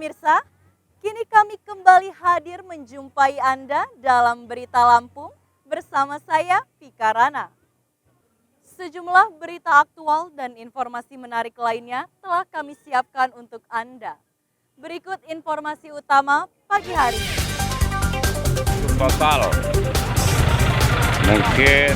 pemirsa, kini kami kembali hadir menjumpai Anda dalam Berita Lampung bersama saya, Vika Rana. Sejumlah berita aktual dan informasi menarik lainnya telah kami siapkan untuk Anda. Berikut informasi utama pagi hari ini. Total mungkin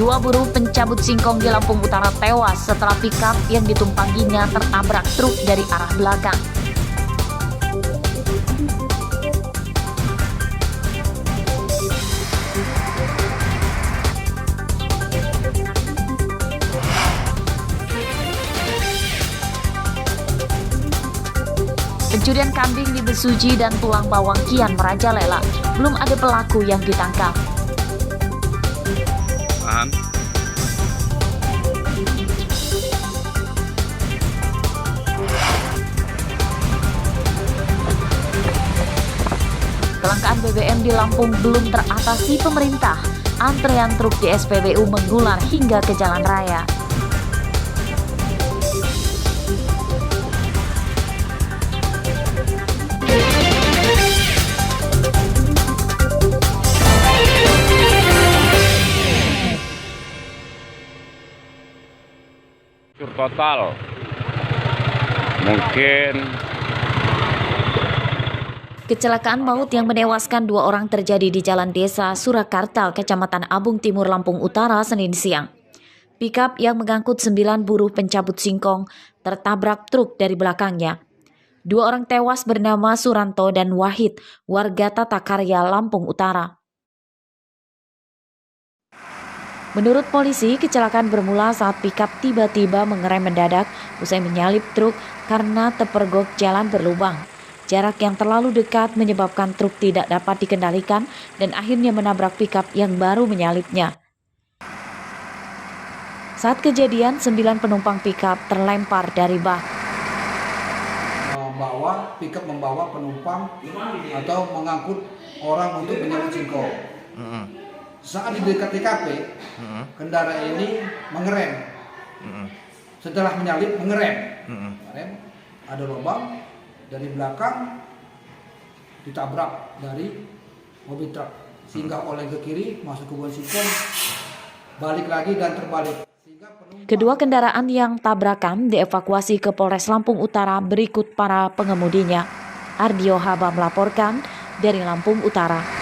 2 buruh pencabut singkong di Lampung Utara tewas setelah pickup yang ditumpanginya tertabrak truk dari arah belakang. Pencurian kambing di Besuji dan tulang bawang kian merajalela. Belum ada pelaku yang ditangkap. Kelangkaan BBM di Lampung belum teratasi pemerintah. Antrean truk di SPBU mengular hingga ke jalan raya. total mungkin. Kecelakaan maut yang menewaskan 2 orang terjadi di Jalan Desa Surakarta, Kecamatan Abung Timur, Lampung Utara, Senin siang. Pickup yang mengangkut 9 buruh pencabut singkong tertabrak truk dari belakangnya. 2 orang tewas bernama Suranto dan Wahid, warga Tata Karya, Lampung Utara. Menurut polisi, kecelakaan bermula saat pickup tiba-tiba mengerem mendadak usai menyalip truk karena terpergok jalan berlubang. Jarak yang terlalu dekat menyebabkan truk tidak dapat dikendalikan dan akhirnya menabrak pickup yang baru menyalipnya. Saat kejadian, 9 penumpang pickup terlempar dari bak. Pickup membawa penumpang atau mengangkut orang untuk menyalip singkong. Saat di dekat TKP, kendaraan ini mengerem. Setelah menyalip, mengerem. Ada lubang, dari belakang ditabrak dari mobil truk. Sehingga oleh ke kiri, masuk ke kebun singkong, balik lagi dan terbalik. Kedua kendaraan yang tabrakan dievakuasi ke Polres Lampung Utara berikut para pengemudinya. Ardio Haba melaporkan dari Lampung Utara.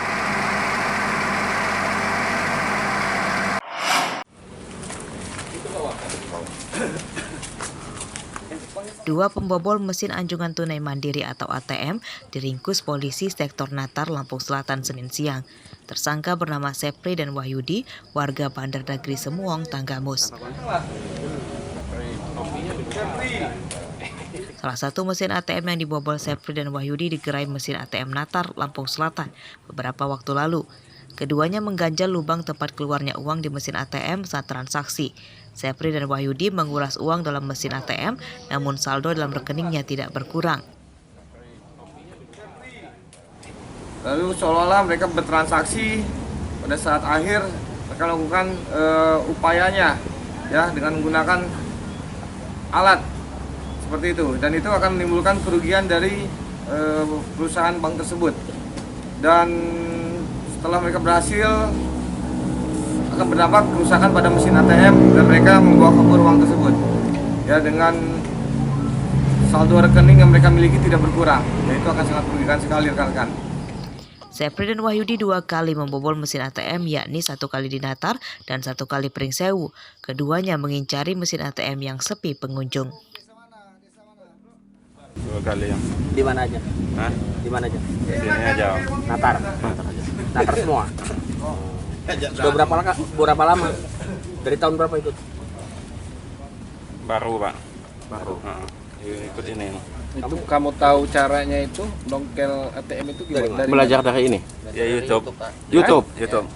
Dua pembobol mesin anjungan tunai mandiri atau ATM diringkus polisi sektor Natar, Lampung Selatan, Senin siang. Tersangka bernama Sepri dan Wahyudi, warga Bandar Negeri Semuong, Tanggamus. Salah satu mesin ATM yang dibobol Sepri dan Wahyudi digerai mesin ATM Natar, Lampung Selatan beberapa waktu lalu. Keduanya mengganjal lubang tempat keluarnya uang di mesin ATM saat transaksi. Sepri dan Wahyudi menguras uang dalam mesin ATM, namun saldo dalam rekeningnya tidak berkurang. Lalu seolah-olah mereka bertransaksi, pada saat akhir mereka lakukan upayanya ya dengan menggunakan alat seperti itu, dan itu akan menimbulkan kerugian dari perusahaan bank tersebut. Dan setelah mereka berhasil, akan berdampak kerusakan pada mesin ATM dan mereka membawa kabur uang tersebut ya, dengan saldo rekening yang mereka miliki tidak berkurang, ya itu akan sangat merugikan sekali rekan-rekan. Sepri dan Wahyudi 2 kali membobol mesin ATM, yakni 1 kali di Natar dan 1 kali Pringsewu. Keduanya mengincari mesin ATM yang sepi pengunjung. 2 kali yang di mana aja? Hah? Di mana aja? Sini aja. Natar aja. Natar semua. Sudah berapa lama? Dari tahun berapa ikut? Baru, Pak. Baru. Ikut ini. Itu kamu tahu caranya itu dongkel ATM itu gimana? Belajar dari ini? Ya YouTube. YouTube.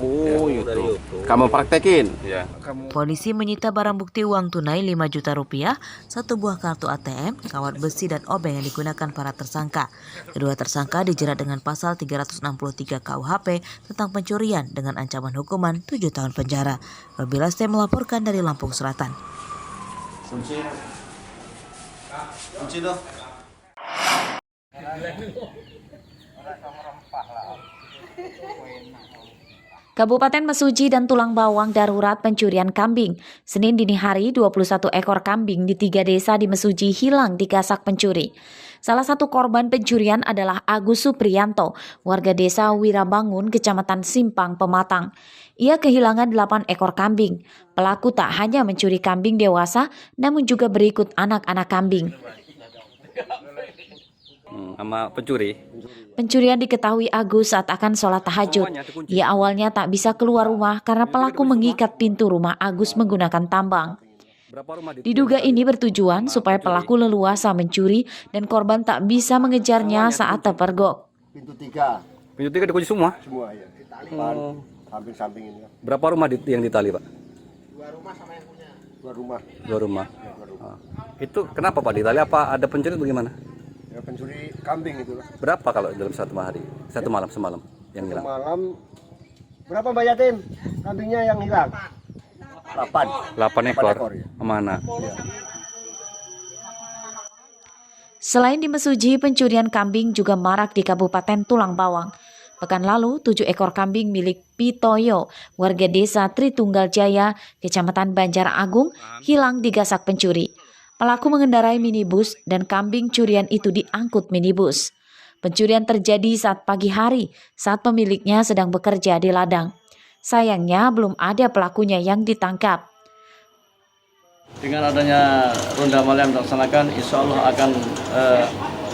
Oh, YouTube. Kamu praktekin? Ya. Polisi menyita barang bukti uang tunai 5 juta rupiah, 1 buah kartu ATM, kawat besi dan obeng yang digunakan para tersangka. Kedua tersangka dijerat dengan pasal 363 KUHP tentang pencurian dengan ancaman hukuman 7 tahun penjara. Babila Ste melaporkan dari Lampung Selatan. Kabupaten Mesuji dan Tulang Bawang darurat pencurian kambing. Senin dini hari, 21 ekor kambing di 3 desa di Mesuji hilang digasak pencuri. Salah satu korban pencurian adalah Agus Supriyanto, warga desa Wirabangun, Kecamatan Simpang, Pematang. Ia kehilangan 8 ekor kambing. Pelaku tak hanya mencuri kambing dewasa, namun juga berikut anak-anak kambing. Sama pencuri. Pencurian diketahui Agus saat akan sholat tahajud. Ia awalnya tak bisa keluar rumah karena pelaku mengikat pintu rumah Agus menggunakan tambang. Diduga ini bertujuan supaya pelaku leluasa mencuri dan korban tak bisa mengejarnya saat terpergok. Pintu 3 dikunci semua? semua ya. Depan, samping-samping ini. Berapa rumah yang ditali, Pak? 2 rumah sama yang punya. 2 rumah. 2 rumah. Itu kenapa, Pak, ditali? Apa ada pencuri bagaimana? Ya pencuri kambing itu lah. Berapa kalau dalam satu malam semalam yang hilang? Malam berapa Mbak Yatim? Kambingnya yang hilang? 8 ekor. Ya. Mana? Ya. Selain di Mesuji, pencurian kambing juga marak di Kabupaten Tulang Bawang. Pekan lalu, 7 ekor kambing milik Pitoyo, warga desa Tritunggal Jaya, Kecamatan Banjar Agung, hilang digasak pencuri. Pelaku mengendarai minibus dan kambing curian itu diangkut minibus. Pencurian terjadi saat pagi hari, saat pemiliknya sedang bekerja di ladang. Sayangnya belum ada pelakunya yang ditangkap. Dengan adanya ronda malam yang dilaksanakan, insya Allah akan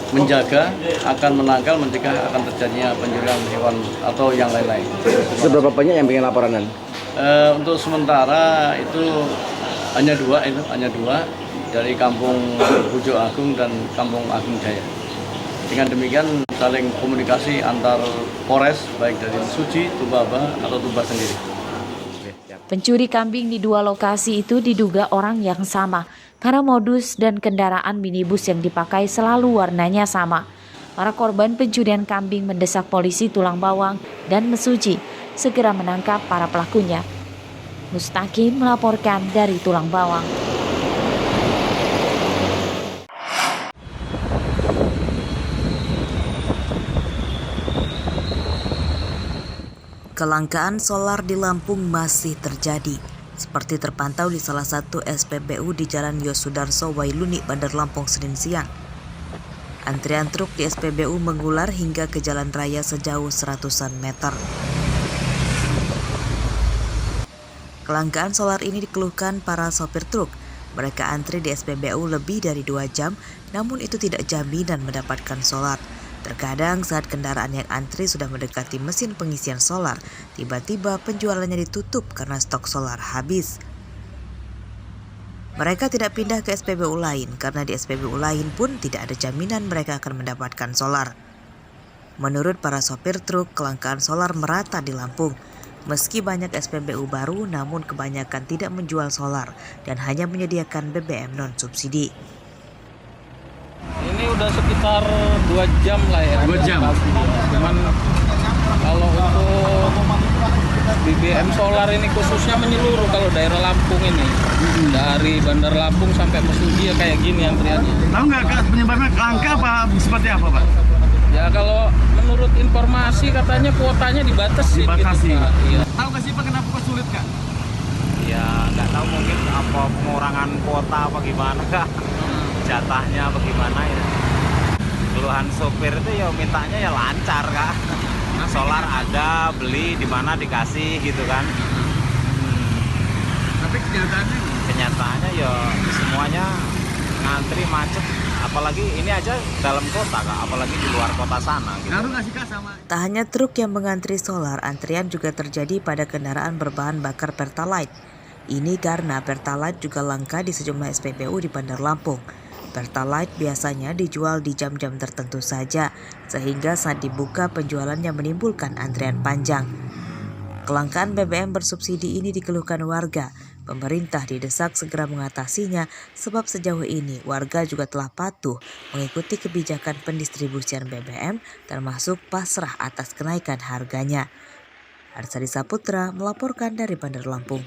menjaga, akan menangkal, mencegah akan terjadinya pencurian hewan atau yang lain-lain. Seberapa banyak yang bikin laporan? Untuk sementara itu hanya dua dari Kampung Bujo Agung dan Kampung Agung Jaya. Dengan demikian saling komunikasi antar Polres baik dari Mesuji, Tumbaba atau Tumba sendiri. Pencuri kambing di 2 lokasi itu diduga orang yang sama karena modus dan kendaraan minibus yang dipakai selalu warnanya sama. Para korban pencurian kambing mendesak polisi Tulang Bawang dan Mesuji segera menangkap para pelakunya. Mustaqim melaporkan dari Tulang Bawang. Kelangkaan solar di Lampung masih terjadi, seperti terpantau di salah satu SPBU di Jalan Yosudarso Wailuni, Bandar Lampung, Senin siang. Antrian truk di SPBU mengular hingga ke jalan raya sejauh 100-an meter. Kelangkaan solar ini dikeluhkan para sopir truk. Mereka antri di SPBU lebih dari 2 jam, namun itu tidak jaminan mendapatkan solar. Terkadang saat kendaraan yang antri sudah mendekati mesin pengisian solar, tiba-tiba penjualannya ditutup karena stok solar habis. Mereka tidak pindah ke SPBU lain karena di SPBU lain pun tidak ada jaminan mereka akan mendapatkan solar. Menurut para sopir truk, kelangkaan solar merata di Lampung. Meski banyak SPBU baru, namun kebanyakan tidak menjual solar dan hanya menyediakan BBM non-subsidi. Ini udah sekitar 2 jam lah ya. 2 jam. Cuman kalau untuk BBM solar ini khususnya menyeluruh kalau daerah Lampung ini. Dari Bandar Lampung sampai Mesuji ya kayak gini antriannya. Tahu nggak penyebabnya langka apa seperti apa, Pak? Ya kalau menurut informasi katanya kuotanya dibatasi. Gitu, iya. Tahu nggak sih Pak kenapa kok sulit Kak? Ya nggak tahu, mungkin apa pengurangan kuota apa gimana Kak. Jatahnya bagaimana ya. Keluhan sopir itu ya mintanya ya lancar Kak. Solar ada, beli di mana dikasih gitu kan. Tapi kenyataannya ya semuanya ngantri macet. Apalagi ini aja dalam kota Kak, apalagi di luar kota sana gitu. Tak hanya truk yang mengantri solar, antrian juga terjadi pada kendaraan berbahan bakar Pertalite. Ini karena Pertalite juga langka di sejumlah SPBU di Bandar Lampung. Pertalite biasanya dijual di jam-jam tertentu saja, sehingga saat dibuka penjualannya menimbulkan antrian panjang. Kelangkaan BBM bersubsidi ini dikeluhkan warga. Pemerintah didesak segera mengatasinya sebab sejauh ini warga juga telah patuh mengikuti kebijakan pendistribusian BBM termasuk pasrah atas kenaikan harganya. Arsadi Saputra melaporkan dari Bandar Lampung.